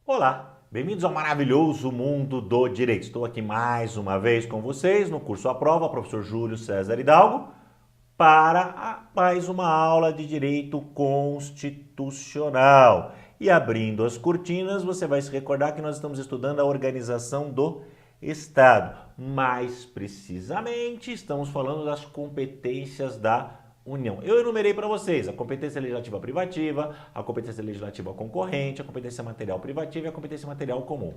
Olá, bem-vindos ao maravilhoso mundo do direito. Estou aqui mais uma vez com vocês no curso à prova, professor Júlio César Hidalgo, para mais uma aula de direito constitucional. E abrindo as cortinas, você vai se recordar que nós estamos estudando a organização do Estado. Mais precisamente, estamos falando das competências da União. Eu enumerei para vocês a competência legislativa privativa, a competência legislativa concorrente, a competência material privativa e a competência material comum.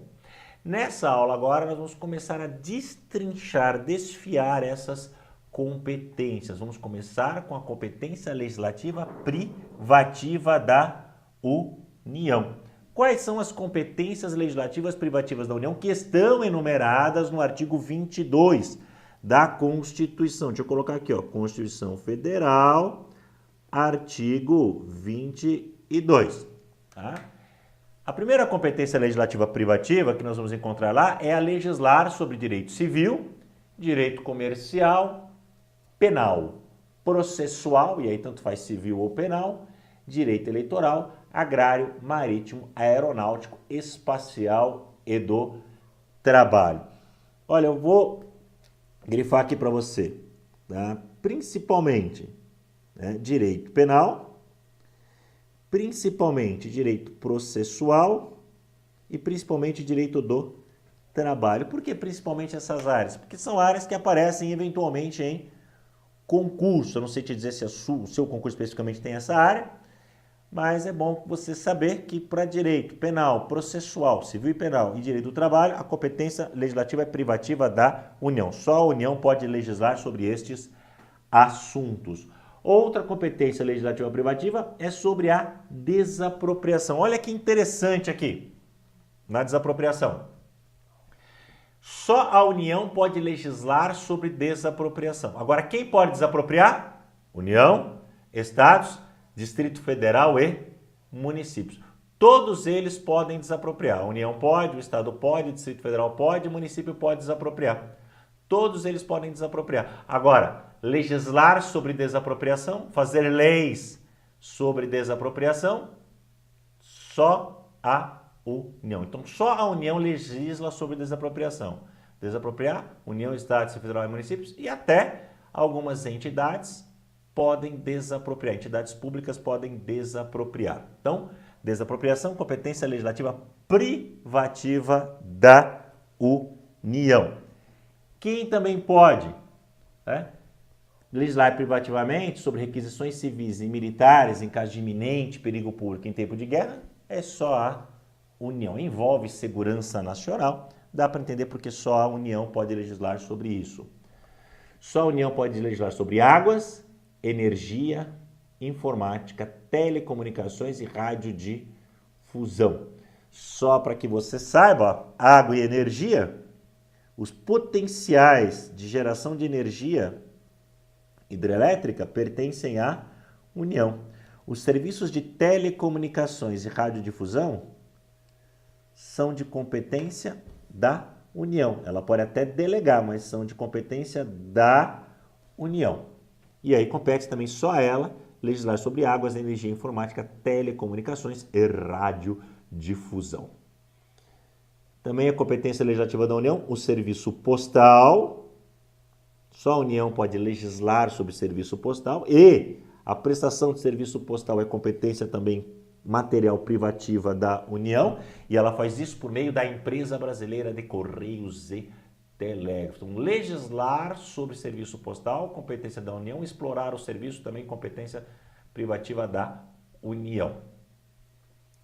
Nessa aula agora nós vamos começar a destrinchar, desfiar essas competências. Vamos começar com a competência legislativa privativa da União. Quais são as competências legislativas privativas da União que estão enumeradas no artigo 22 da Constituição? Deixa eu colocar aqui, ó, Constituição Federal, artigo 22. Tá? A primeira competência legislativa privativa que nós vamos encontrar lá é a legislar sobre direito civil, direito comercial, penal, processual, e aí tanto faz civil ou penal, direito eleitoral, agrário, marítimo, aeronáutico, espacial e do trabalho. Olha, eu vou grifar aqui para você, tá? Principalmente direito penal, principalmente direito processual e principalmente direito do trabalho. Por que principalmente essas áreas? Porque são áreas que aparecem eventualmente em concurso. Eu não sei te dizer se o seu concurso especificamente tem essa área, mas é bom você saber que para direito penal, processual, civil e penal e direito do trabalho, a competência legislativa é privativa da União. Só a União pode legislar sobre estes assuntos. Outra competência legislativa privativa é sobre a desapropriação. Olha que interessante aqui, na desapropriação. Só a União pode legislar sobre desapropriação. Agora, quem pode desapropriar? União, Estados, Distrito Federal e municípios. Todos eles podem desapropriar. A União pode, o Estado pode, o Distrito Federal pode, o município pode desapropriar. Todos eles podem desapropriar. Agora, legislar sobre desapropriação, fazer leis sobre desapropriação, só a União. Então, só a União legisla sobre desapropriação. Desapropriar, União, Estado, Distrito Federal e municípios e até algumas entidades podem desapropriar, entidades públicas podem desapropriar. Então, desapropriação, competência legislativa privativa da União. Quem também pode legislar privativamente sobre requisições civis e militares em caso de iminente perigo público em tempo de guerra é só a União. Envolve segurança nacional, dá para entender porque só a União pode legislar sobre isso. Só a União pode legislar sobre águas, energia, informática, telecomunicações e radiodifusão. Só para que você saiba, água e energia, os potenciais de geração de energia hidrelétrica pertencem à União. Os serviços de telecomunicações e radiodifusão são de competência da União. Ela pode até delegar, mas são de competência da União. E aí compete também só a ela legislar sobre águas, energia, informática, telecomunicações e radiodifusão. Também a competência legislativa da União, o serviço postal. Só a União pode legislar sobre serviço postal e a prestação de serviço postal é competência também material privativa da União e ela faz isso por meio da Empresa Brasileira de Correios e Telégrafo. Então, legislar sobre serviço postal, competência da União, explorar o serviço, também competência privativa da União.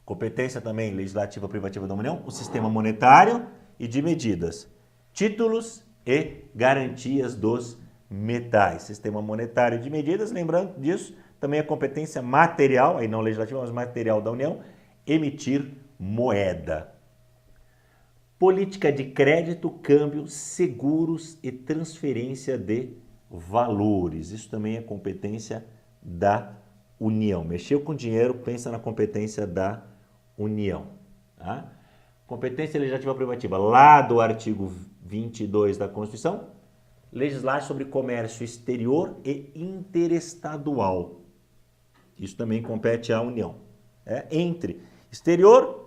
Competência também legislativa privativa da União, o sistema monetário e de medidas, títulos e garantias dos metais. Sistema monetário de medidas, lembrando disso, também a competência material, aí não legislativa, mas material da União, emitir moeda. Política de crédito, câmbio, seguros e transferência de valores. Isso também é competência da União. Mexeu com dinheiro, pensa na competência da União. Tá? Competência legislativa privativa, lá do artigo 22 da Constituição, legislar sobre comércio exterior e interestadual. Isso também compete à União. Entre exterior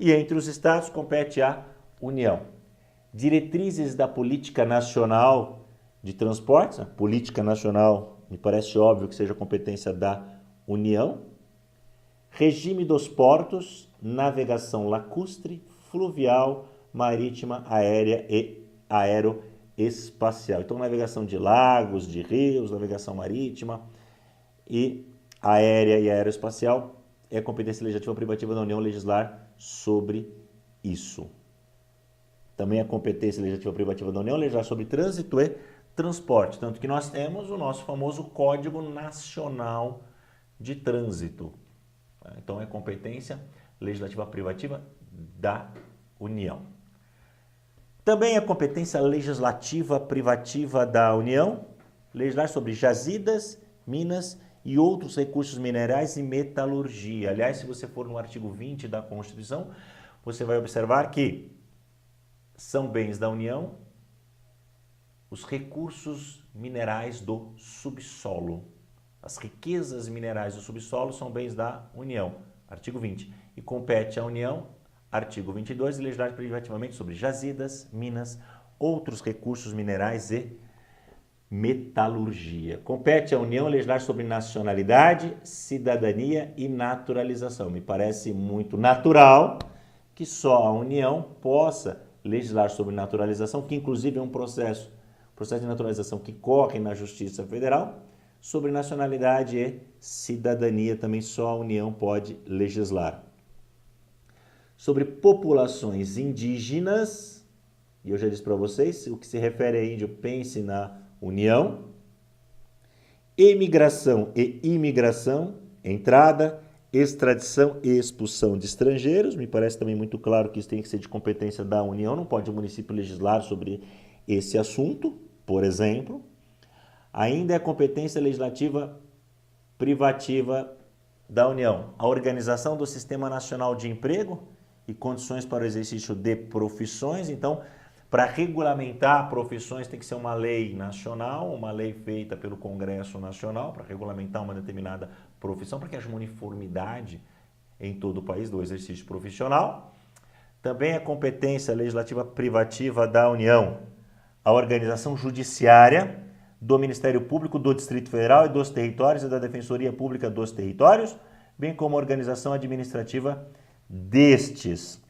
E entre os estados compete à União. Diretrizes da Política Nacional de Transportes, a Política Nacional, me parece óbvio que seja competência da União. Regime dos portos, navegação lacustre, fluvial, marítima, aérea e aeroespacial. Então, navegação de lagos, de rios, navegação marítima e aérea e aeroespacial é competência legislativa privativa da União legislar sobre isso. Também é competência legislativa privativa da União legislar sobre trânsito e transporte, tanto que nós temos o nosso famoso Código Nacional de Trânsito. Então, é competência legislativa privativa da União. Também é competência legislativa privativa da União legislar sobre jazidas, minas e outros recursos minerais e metalurgia. Aliás, se você for no artigo 20 da Constituição, você vai observar que são bens da União os recursos minerais do subsolo. As riquezas minerais do subsolo são bens da União, artigo 20. E compete à União, artigo 22, legislar privativamente sobre jazidas, minas, outros recursos minerais e metalurgia. Compete à União legislar sobre nacionalidade, cidadania e naturalização. Me parece muito natural que só a União possa legislar sobre naturalização, que inclusive é um processo de naturalização que corre na Justiça Federal. Sobre nacionalidade e cidadania também só a União pode legislar. Sobre populações indígenas, e eu já disse para vocês, o que se refere a índio, pense na União. Emigração e imigração, entrada, extradição e expulsão de estrangeiros, me parece também muito claro que isso tem que ser de competência da União, não pode o município legislar sobre esse assunto, por exemplo. Ainda é competência legislativa privativa da União a organização do Sistema Nacional de Emprego e condições para o exercício de profissões. Então, para regulamentar profissões tem que ser uma lei nacional, uma lei feita pelo Congresso Nacional para regulamentar uma determinada profissão, para que haja uma uniformidade em todo o país do exercício profissional. Também é competência legislativa privativa da União a organização judiciária do Ministério Público do Distrito Federal e dos territórios e da Defensoria Pública dos territórios, bem como a organização administrativa destes.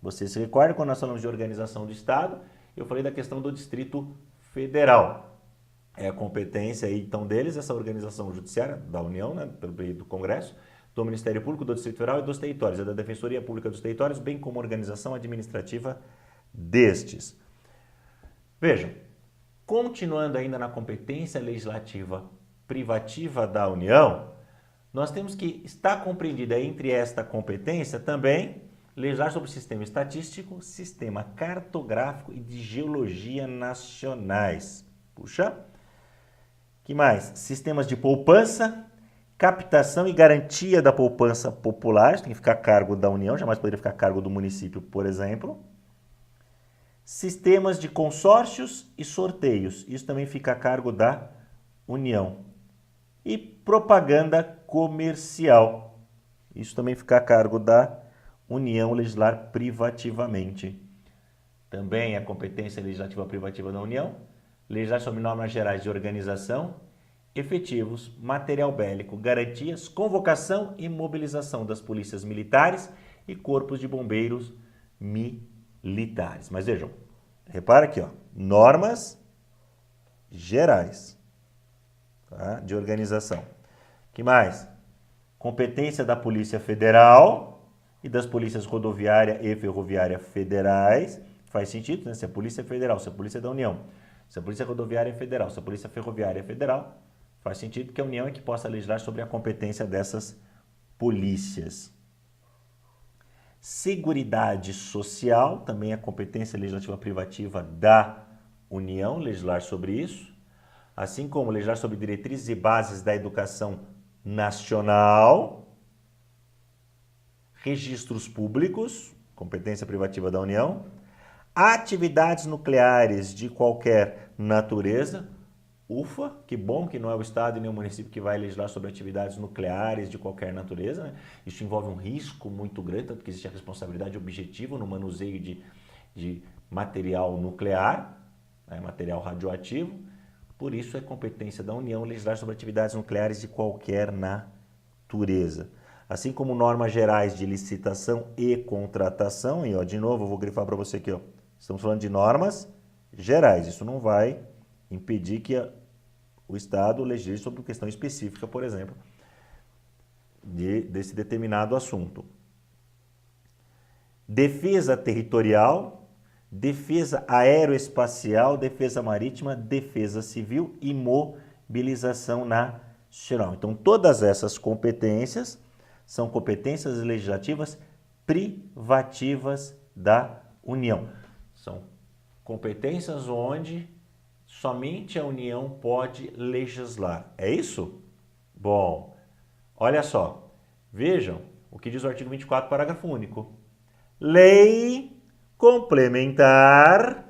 Vocês se recordam quando nós falamos de organização do Estado? Eu falei da questão do Distrito Federal. É a competência aí, então, deles, essa organização judiciária da União, né, do Congresso, do Ministério Público do Distrito Federal e dos territórios, e da Defensoria Pública dos territórios, bem como a organização administrativa destes. Vejam, continuando ainda na competência legislativa privativa da União, nós temos que estar compreendida entre esta competência também legislar sobre o sistema estatístico, sistema cartográfico e de geologia nacionais. Puxa. Que mais? Sistemas de poupança, captação e garantia da poupança popular, isso tem que ficar a cargo da União, jamais poderia ficar a cargo do município, por exemplo. Sistemas de consórcios e sorteios, isso também fica a cargo da União. E propaganda comercial, isso também fica a cargo da União legislar privativamente. Também a competência legislativa privativa da União, legislar sobre normas gerais de organização, efetivos, material bélico, garantias, convocação e mobilização das polícias militares e corpos de bombeiros militares. Mas vejam, repara aqui, ó, normas gerais, tá, de organização. Que mais? Competência da Polícia Federal e das polícias rodoviária e ferroviária federais. Faz sentido, né? Se a Polícia Federal, se a Polícia da União, se a Polícia Rodoviária é Federal, se a Polícia Ferroviária é Federal, faz sentido que a União é que possa legislar sobre a competência dessas polícias. Seguridade Social, também é competência legislativa privativa da União, legislar sobre isso. Assim como legislar sobre diretrizes e bases da educação nacional. Registros públicos, competência privativa da União. Atividades nucleares de qualquer natureza, Ufa, que bom que não é o Estado e nem o município que vai legislar sobre atividades nucleares de qualquer natureza, né? Isso envolve um risco muito grande, tanto que existe a responsabilidade objetiva no manuseio de material nuclear, né? Material radioativo. Por isso é competência da União legislar sobre atividades nucleares de qualquer natureza. Assim como normas gerais de licitação e contratação, e ó, de novo eu vou grifar para você aqui, ó, estamos falando de normas gerais, isso não vai impedir que o Estado legisle sobre questão específica, por exemplo, desse determinado assunto. Defesa territorial, defesa aeroespacial, defesa marítima, defesa civil e mobilização nacional. Então, todas essas competências são competências legislativas privativas da União. São competências onde somente a União pode legislar. É isso? Bom, olha só. Vejam o que diz o artigo 24, parágrafo único. Lei complementar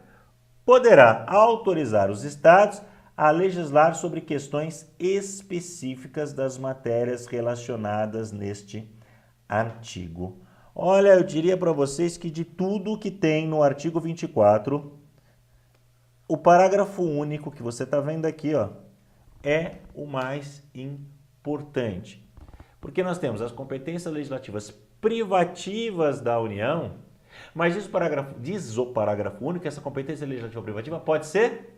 poderá autorizar os Estados a legislar sobre questões específicas das matérias relacionadas neste artigo. Olha, eu diria para vocês que de tudo que tem no artigo 24, o parágrafo único que você está vendo aqui, ó, é o mais importante. Porque nós temos as competências legislativas privativas da União, mas diz o parágrafo único que essa competência legislativa privativa pode ser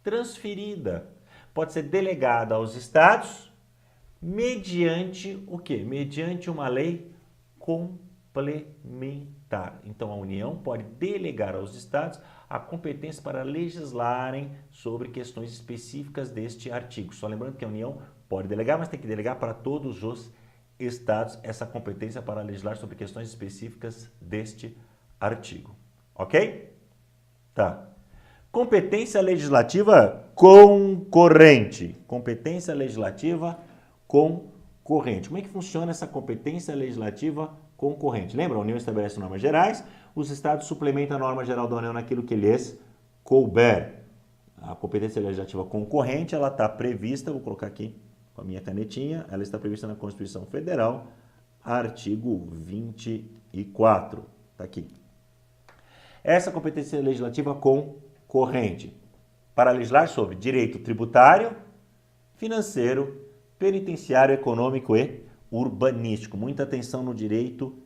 transferida, pode ser delegada aos Estados mediante o quê? Mediante uma lei complementar. Então, a União pode delegar aos Estados a competência para legislarem sobre questões específicas deste artigo. Só lembrando que a União pode delegar, mas tem que delegar para todos os Estados essa competência para legislar sobre questões específicas deste artigo. Ok? Tá. Competência legislativa concorrente. Competência legislativa concorrente. Como é que funciona essa competência legislativa concorrente? Lembra? A União estabelece normas gerais, os Estados suplementam a norma geral da União naquilo que lhes couber. A competência legislativa concorrente, ela está prevista, vou colocar aqui com a minha canetinha, ela está prevista na Constituição Federal, artigo 24. Está aqui. Essa competência legislativa concorrente para legislar sobre direito tributário, financeiro, penitenciário, econômico e urbanístico. Muita atenção no direito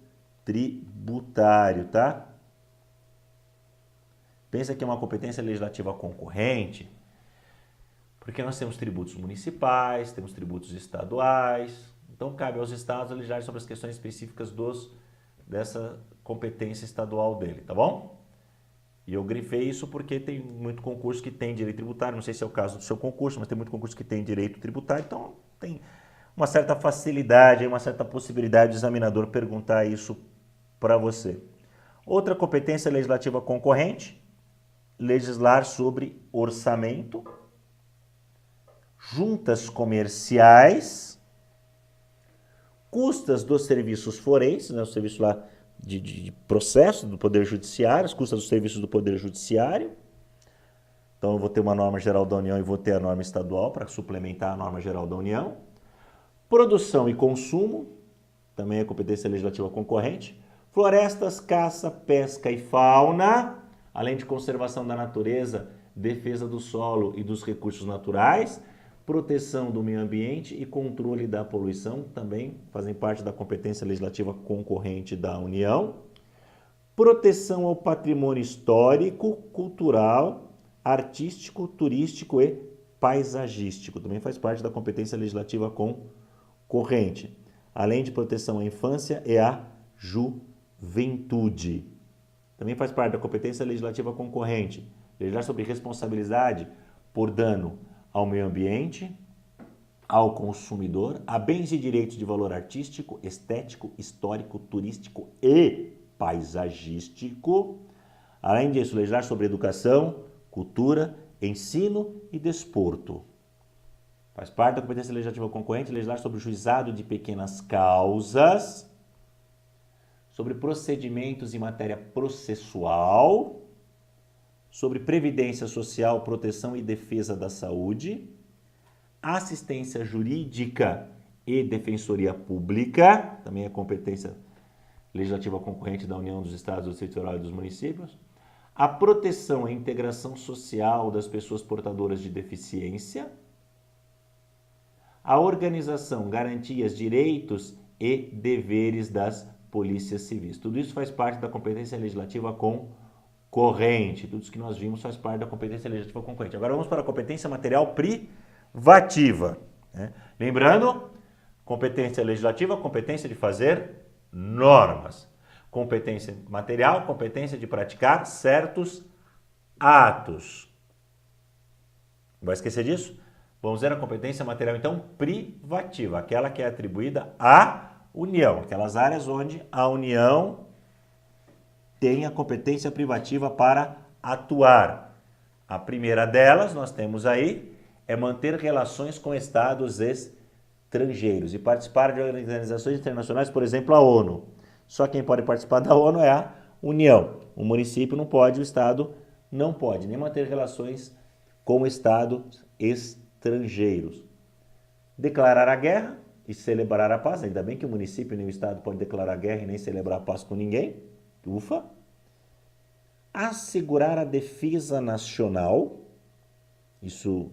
tributário, tá? Pensa que é uma competência legislativa concorrente, porque nós temos tributos municipais, temos tributos estaduais, então cabe aos estados legislar sobre as questões específicas dessa competência estadual dele, tá bom? E eu grifei isso porque tem muito concurso que tem direito tributário, não sei se é o caso do seu concurso, mas tem muito concurso que tem direito tributário, então tem uma certa facilidade, uma certa possibilidade do examinador perguntar isso para você. Outra competência legislativa concorrente, legislar sobre orçamento, juntas comerciais, custas dos serviços forenses, né, o serviço lá de processo do Poder Judiciário, as custas dos serviços do Poder Judiciário. Então eu vou ter uma norma geral da União e vou ter a norma estadual para suplementar a norma geral da União. Produção e consumo, também é competência legislativa concorrente. Florestas, caça, pesca e fauna, além de conservação da natureza, defesa do solo e dos recursos naturais, proteção do meio ambiente e controle da poluição, também fazem parte da competência legislativa concorrente da União. Proteção ao patrimônio histórico, cultural, artístico, turístico e paisagístico, também faz parte da competência legislativa concorrente, além de proteção à infância e à juventude. Também faz parte da competência legislativa concorrente, legislar sobre responsabilidade por dano ao meio ambiente, ao consumidor, a bens e direitos de valor artístico, estético, histórico, turístico e paisagístico. Além disso, legislar sobre educação, cultura, ensino e desporto. Faz parte da competência legislativa concorrente legislar sobre o juizado de pequenas causas, sobre procedimentos em matéria processual, sobre previdência social, proteção e defesa da saúde, assistência jurídica e defensoria pública, também é competência legislativa concorrente da União, dos Estados, do Distrito Federal e dos municípios, a proteção e integração social das pessoas portadoras de deficiência, a organização, garantias, direitos e deveres das polícias civis. Tudo isso faz parte da competência legislativa concorrente. Tudo isso que nós vimos faz parte da competência legislativa concorrente. Agora vamos para a competência material privativa. Lembrando, competência legislativa, competência de fazer normas. Competência material, competência de praticar certos atos. Não vai esquecer disso? Vamos ver a competência material, então, privativa, aquela que é atribuída à União, aquelas áreas onde a União tem a competência privativa para atuar. A primeira delas, nós temos aí, é manter relações com estados estrangeiros e participar de organizações internacionais, por exemplo, a ONU. Só quem pode participar da ONU é a União. O município não pode, o estado não pode, nem manter relações com estados estrangeiros. Declarar a guerra e celebrar a paz. Ainda bem que o município nem o estado pode declarar guerra e nem celebrar a paz com ninguém. Ufa. Assegurar a defesa nacional. Isso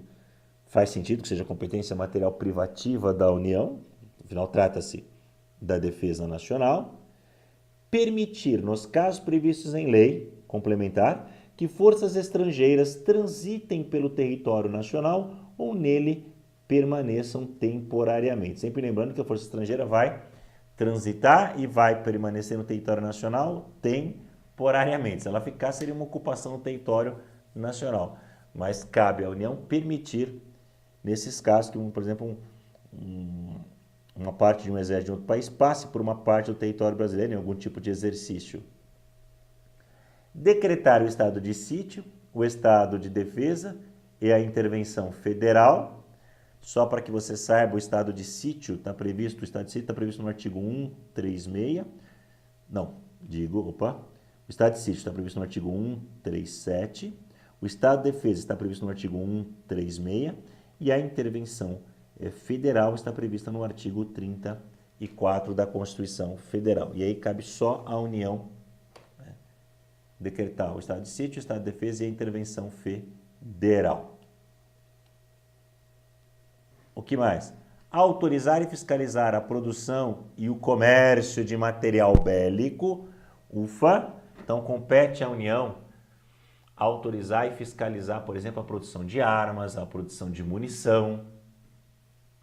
faz sentido que seja competência material privativa da União. Afinal, trata-se da defesa nacional. Permitir, nos casos previstos em lei complementar, que forças estrangeiras transitem pelo território nacional ou nele permaneçam temporariamente. Sempre lembrando que a força estrangeira vai transitar e vai permanecer no território nacional temporariamente. Se ela ficar, seria uma ocupação no território nacional. Mas cabe à União permitir, nesses casos, que, por exemplo, uma parte de um exército de outro país passe por uma parte do território brasileiro em algum tipo de exercício. Decretar o estado de sítio, o estado de defesa e a intervenção federal. Só para que você saiba, o estado de sítio está previsto, no artigo 136. O estado de sítio está previsto no artigo 137. O estado de defesa está previsto no artigo 136 e a intervenção federal está prevista no artigo 34 da Constituição Federal. E aí cabe só à União decretar o estado de sítio, o estado de defesa e a intervenção federal. O que mais? Autorizar e fiscalizar a produção e o comércio de material bélico. UFA. Então, compete à União autorizar e fiscalizar, por exemplo, a produção de armas, a produção de munição,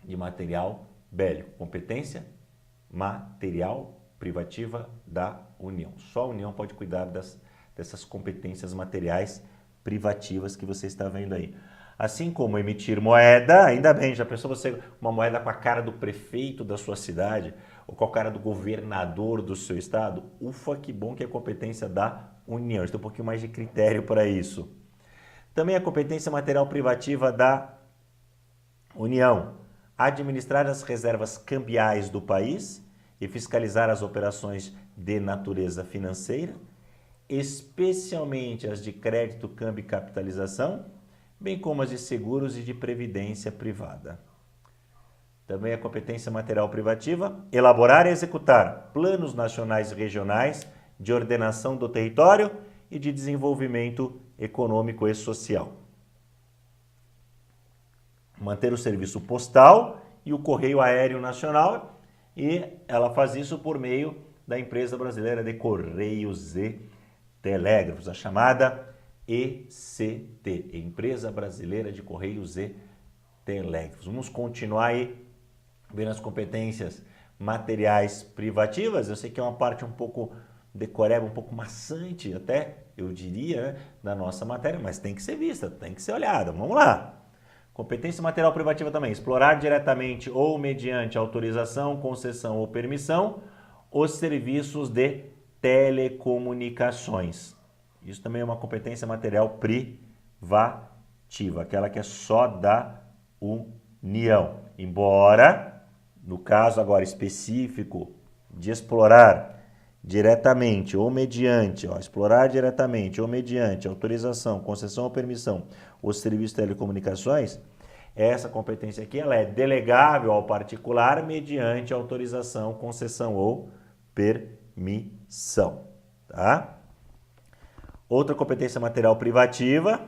de material bélico. Competência material privativa da União. Só a União pode cuidar dessas competências materiais privativas que você está vendo aí. Assim como emitir moeda, ainda bem, já pensou você uma moeda com a cara do prefeito da sua cidade ou com a cara do governador do seu estado? Ufa, que bom que é competência da União. Tem um pouquinho mais de critério para isso. Também a competência material privativa da União. Administrar as reservas cambiais do país e fiscalizar as operações de natureza financeira, especialmente as de crédito, câmbio e capitalização, bem como as de seguros e de previdência privada. Também a competência material privativa, elaborar e executar planos nacionais e regionais de ordenação do território e de desenvolvimento econômico e social. Manter o serviço postal e o correio aéreo nacional, e ela faz isso por meio da empresa brasileira de Correios e Telégrafos, a chamada ECT, Empresa Brasileira de Correios e Telégrafos. Vamos continuar aí vendo as competências materiais privativas. Eu sei que é uma parte um pouco decoreba, um pouco maçante até, eu diria, da nossa matéria, mas tem que ser vista, tem que ser olhada. Vamos lá. Competência material privativa também. Explorar diretamente ou mediante autorização, concessão ou permissão os serviços de telecomunicações. Isso também é uma competência material privativa, aquela que é só da União. Embora, no caso agora específico de explorar diretamente ou mediante, explorar diretamente ou mediante autorização, concessão ou permissão os serviços de telecomunicações, essa competência aqui ela é delegável ao particular mediante autorização, concessão ou permissão. Tá? Outra competência material privativa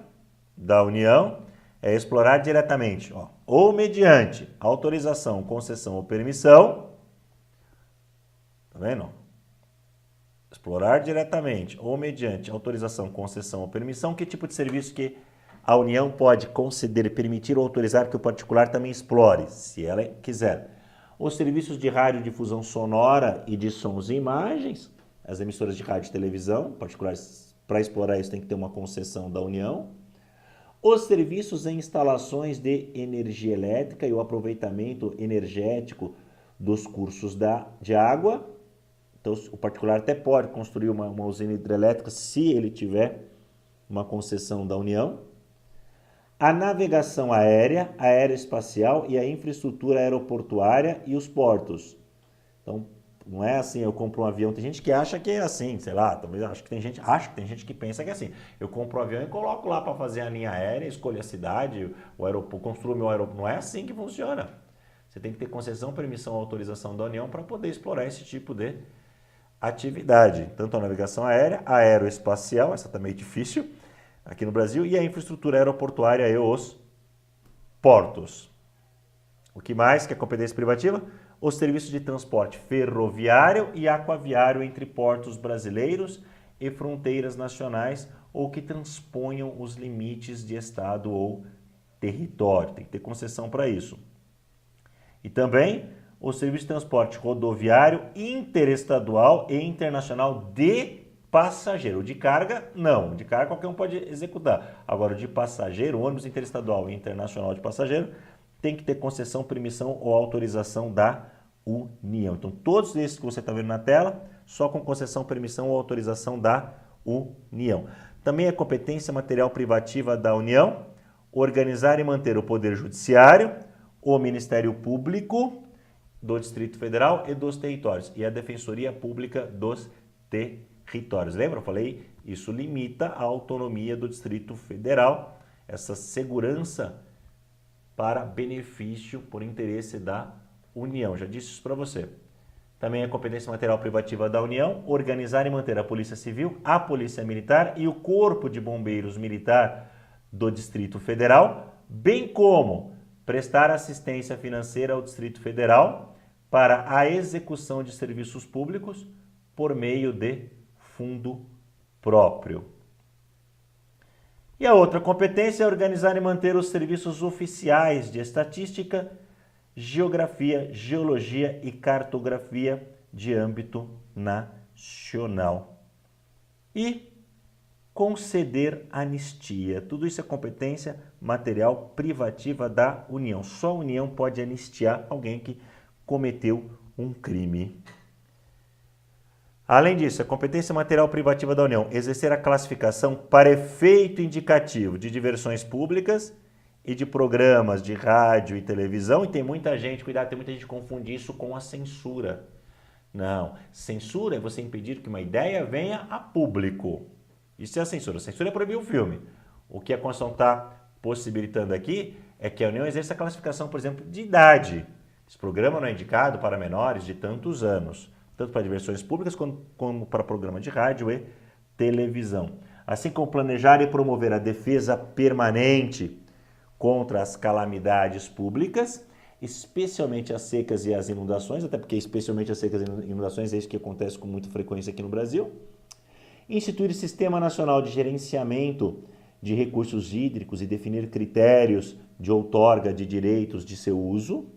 da União é explorar diretamente, ou mediante autorização, concessão ou permissão. Tá vendo? Explorar diretamente ou mediante autorização, concessão ou permissão. Que tipo de serviço que a União pode conceder, permitir ou autorizar que o particular também explore, se ela quiser? Os serviços de radiodifusão sonora e de sons e imagens, as emissoras de rádio e televisão, particulares, para explorar isso tem que ter uma concessão da União. Os serviços e instalações de energia elétrica e o aproveitamento energético dos cursos de água. Então, o particular até pode construir uma usina hidrelétrica se ele tiver uma concessão da União. A navegação aérea, aeroespacial e a infraestrutura aeroportuária e os portos. Então, não é assim, eu compro um avião, tem gente que acha que é assim, sei lá, talvez acho que tem gente que pensa que é assim. Eu compro um avião e coloco lá para fazer a linha aérea, escolho a cidade, o aeroporto, construo meu aeroporto. Não é assim que funciona. Você tem que ter concessão, permissão, autorização da União para poder explorar esse tipo de atividade. Tanto a navegação aérea, aeroespacial, essa também é difícil, aqui no Brasil, e a infraestrutura aeroportuária e os portos. O que mais que é competência privativa? Os serviços de transporte ferroviário e aquaviário entre portos brasileiros e fronteiras nacionais ou que transponham os limites de estado ou território. Tem que ter concessão para isso. E também o serviço de transporte rodoviário interestadual e internacional de passageiro. O de carga, não. O de carga qualquer um pode executar. Agora, o de passageiro, o ônibus interestadual e internacional de passageiro, tem que ter concessão, permissão ou autorização da União. Então, todos esses que você está vendo na tela, só com concessão, permissão ou autorização da União. Também é competência material privativa da União organizar e manter o Poder Judiciário, o Ministério Público do Distrito Federal e dos territórios e a Defensoria Pública dos territórios. Lembra? Eu falei, isso limita a autonomia do Distrito Federal, essa segurança para benefício por interesse da União. Já disse isso para você. Também é competência material privativa da União organizar e manter a Polícia Civil, a Polícia Militar e o Corpo de Bombeiros Militar do Distrito Federal, bem como prestar assistência financeira ao Distrito Federal para a execução de serviços públicos por meio de fundo próprio. E a outra competência é organizar e manter os serviços oficiais de estatística, geografia, geologia e cartografia de âmbito nacional. E conceder anistia. Tudo isso é competência material privativa da União. Só a União pode anistiar alguém que cometeu um crime. Além disso, a competência material privativa da União, exercer a classificação para efeito indicativo de diversões públicas e de programas de rádio e televisão. E tem muita gente, cuidado, tem muita gente que confunde isso com a censura. Não, censura é você impedir que uma ideia venha a público. Isso é a censura. A censura é proibir o filme. O que a Constituição está possibilitando aqui é que a União exerça a classificação, por exemplo, de idade. Esse programa não é indicado para menores de tantos anos, tanto para diversões públicas como para programa de rádio e televisão. Assim como planejar e promover a defesa permanente contra as calamidades públicas, especialmente as secas e as inundações, até porque especialmente as secas e inundações é isso que acontece com muita frequência aqui no Brasil. Instituir Sistema Nacional de Gerenciamento de Recursos Hídricos e definir critérios de outorga de direitos de seu uso.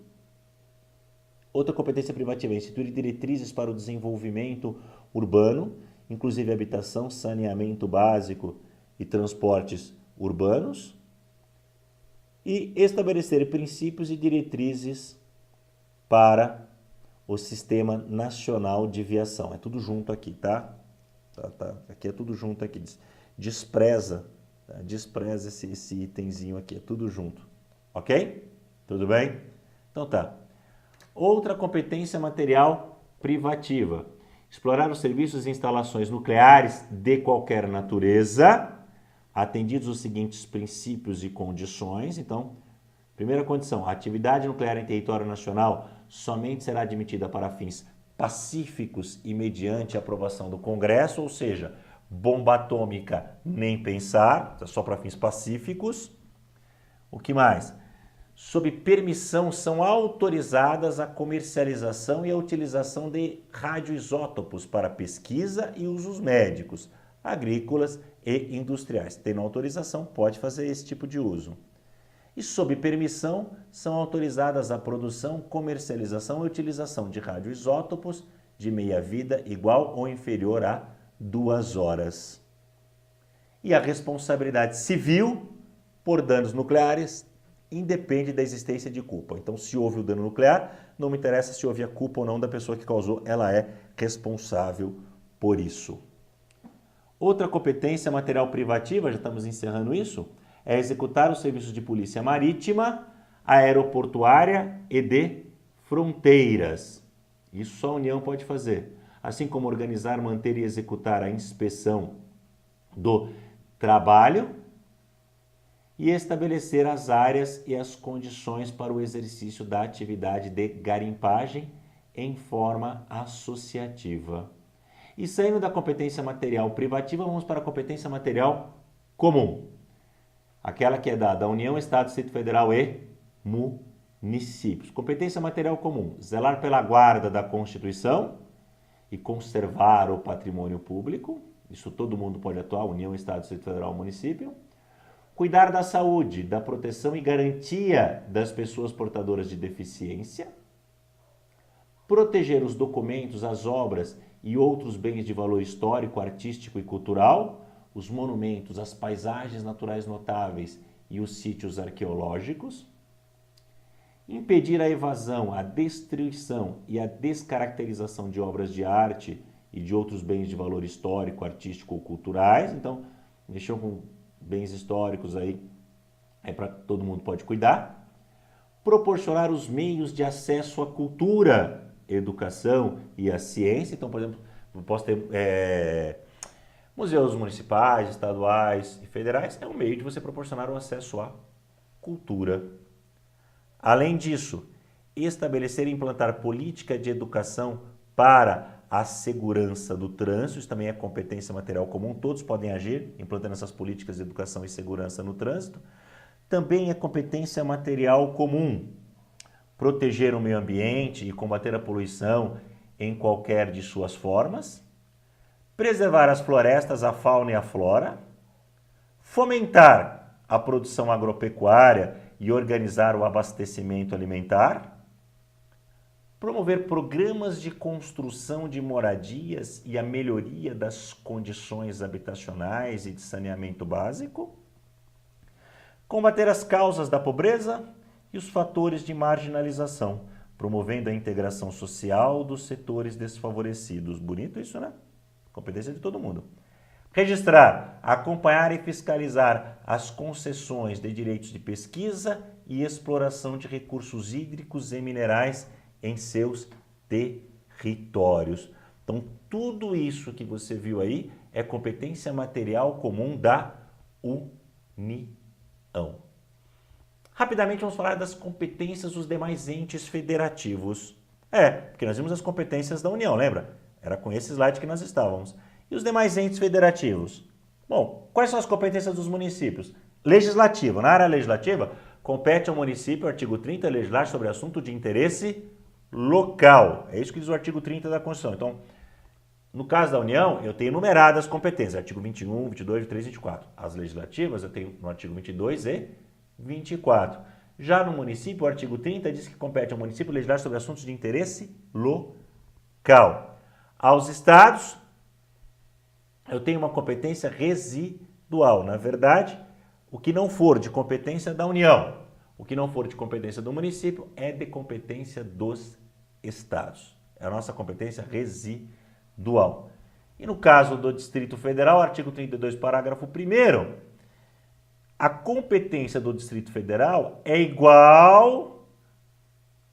Outra competência privativa é instituir diretrizes para o desenvolvimento urbano, inclusive habitação, saneamento básico e transportes urbanos. E estabelecer princípios e diretrizes para o Sistema Nacional de Viação. É tudo junto aqui, tá? Aqui é tudo junto aqui. Despreza, tá? Despreza esse itemzinho aqui, é tudo junto. Ok? Tudo bem? Então tá. Outra competência material privativa. explorar os serviços e instalações nucleares de qualquer natureza, atendidos os seguintes princípios e condições. Então, primeira condição, a atividade nuclear em território nacional somente será admitida para fins pacíficos e mediante aprovação do Congresso, ou seja, bomba atômica nem pensar, só para fins pacíficos. O que mais? Sob permissão são autorizadas a comercialização e a utilização de radioisótopos para pesquisa e usos médicos, agrícolas e industriais. Tendo autorização, pode fazer esse tipo de uso. E sob permissão são autorizadas a produção, comercialização e utilização de radioisótopos de meia-vida igual ou inferior a 2 horas. E a responsabilidade civil por danos nucleares independe da existência de culpa. Então, se houve o dano nuclear, não me interessa se houve a culpa ou não da pessoa que causou, ela é responsável por isso. Outra competência material privativa, já estamos encerrando isso, é executar os serviços de polícia marítima, aeroportuária e de fronteiras. Isso só a União pode fazer. Assim como organizar, manter e executar a inspeção do trabalho e estabelecer as áreas e as condições para o exercício da atividade de garimpagem em forma associativa. E saindo da competência material privativa, vamos para a competência material comum. Aquela que é da União, Estado, Distrito Federal e municípios. Competência material comum: zelar pela guarda da Constituição e conservar o patrimônio público. Isso todo mundo pode atuar, União, Estado, Distrito Federal, município. Cuidar da saúde, da proteção e garantia das pessoas portadoras de deficiência. Proteger os documentos, as obras e outros bens de valor histórico, artístico e cultural, os monumentos, as paisagens naturais notáveis e os sítios arqueológicos. Impedir a evasão, a destruição e a descaracterização de obras de arte e de outros bens de valor histórico, artístico ou culturais. Então, mexeu com bens históricos aí, para todo mundo pode cuidar. Proporcionar os meios de acesso à cultura, educação e à ciência. Então, por exemplo, eu posso ter museus municipais, estaduais e federais. É um meio de você proporcionar o acesso à cultura. Além disso, estabelecer e implantar política de educação para a segurança do trânsito. Isso também é competência material comum, todos podem agir implantando essas políticas de educação e segurança no trânsito. Também é competência material comum proteger o meio ambiente e combater a poluição em qualquer de suas formas, preservar as florestas, a fauna e a flora, fomentar a produção agropecuária e organizar o abastecimento alimentar, promover programas de construção de moradias e a melhoria das condições habitacionais e de saneamento básico, combater as causas da pobreza e os fatores de marginalização, promovendo a integração social dos setores desfavorecidos. Bonito isso, né? Competência de todo mundo. Registrar, acompanhar e fiscalizar as concessões de direitos de pesquisa e exploração de recursos hídricos e minerais em seus territórios. Então, tudo isso que você viu aí é competência material comum da União. Rapidamente vamos falar das competências dos demais entes federativos. Porque nós vimos as competências da União, lembra? Era com esse slide que nós estávamos. E os demais entes federativos? Bom, quais são as competências dos municípios? Legislativo. Na área legislativa, compete ao município, artigo 30, legislar sobre assunto de interesse local. É isso que diz o artigo 30 da Constituição. Então, no caso da União, eu tenho enumeradas competências, artigo 21, 22, 23 e 24. As legislativas eu tenho no artigo 22 e 24. Já no município, o artigo 30 diz que compete ao município legislar sobre assuntos de interesse local. Aos estados, eu tenho uma competência residual. Na verdade, o que não for de competência da União, o que não for de competência do município, é de competência dos estados. É a nossa competência residual. E no caso do Distrito Federal, artigo 32, parágrafo 1º, a competência do Distrito Federal é igual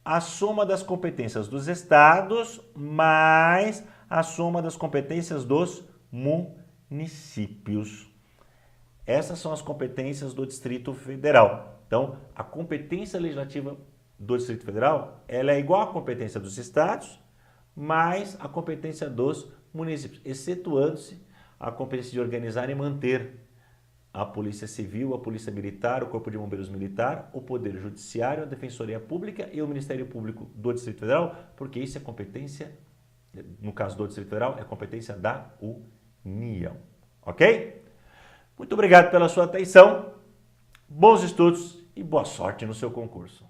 à soma das competências dos estados mais a soma das competências dos municípios. Essas são as competências do Distrito Federal. Então, a competência legislativa do Distrito Federal, ela é igual à competência dos estados, mais a competência dos municípios, excetuando-se a competência de organizar e manter a Polícia Civil, a Polícia Militar, o Corpo de Bombeiros Militar, o Poder Judiciário, a Defensoria Pública e o Ministério Público do Distrito Federal, porque isso é competência, no caso do Distrito Federal, é competência da União. Ok? Muito obrigado pela sua atenção, bons estudos e boa sorte no seu concurso.